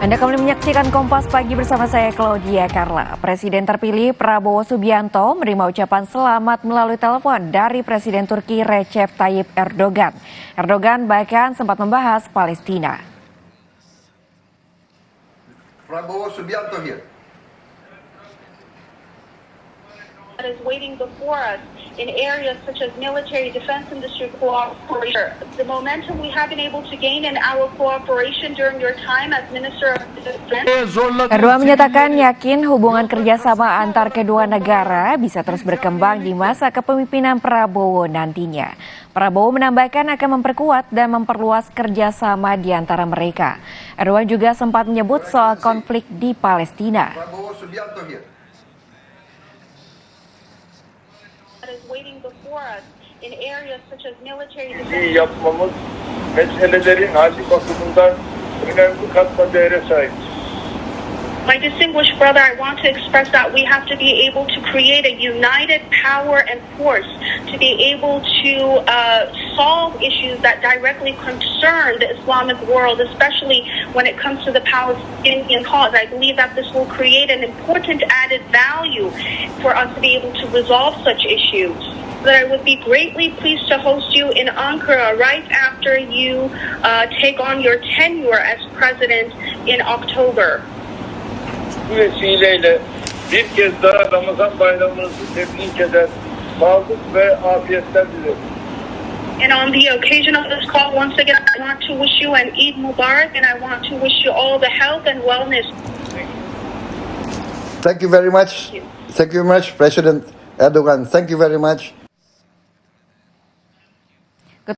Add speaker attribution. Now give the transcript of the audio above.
Speaker 1: Anda kembali menyaksikan Kompas Pagi bersama saya Claudia Carla. Presiden terpilih Prabowo Subianto menerima ucapan selamat melalui telepon dari Presiden Turki Recep Tayyip Erdogan. Erdogan bahkan sempat membahas Palestina.
Speaker 2: Prabowo Subianto here.
Speaker 3: That is waiting before us in areas such as military defense industry cooperation. The momentum we have been able to gain in our cooperation during your time as Minister of Defense.
Speaker 1: Erdogan menyatakan yakin hubungan kerjasama antar kedua negara bisa terus berkembang di masa kepemimpinan Prabowo nantinya. Prabowo menambahkan akan memperkuat dan memperluas kerjasama di antara mereka. Erdogan juga sempat menyebut soal konflik di Palestina.
Speaker 2: Prabowo Subianto here.
Speaker 3: That is waiting before us in areas such as military defense.
Speaker 4: Yapmamız meselelerin hali bakımından önemli katma değere sahip.
Speaker 3: My distinguished brother, I want to express that we have to be able to create a united power and force to be able to solve issues that directly concern the Islamic world, especially when it comes to the Palestinian cause. I believe that this will create an important added value for us to be able to resolve such issues. That I would be greatly pleased to host you in Ankara right after you take on your tenure as president in October.
Speaker 4: Bu vesileyle bir kez daha Ramazan bayramınızı tebrik eder, sağlık ve afiyetler dilerim.
Speaker 3: And on the occasion of this call, once again, I want to wish you an Eid Mubarak, and I want to wish you all the health and wellness.
Speaker 2: Thank you very much. Thank you very much, President Erdogan. Thank you very much.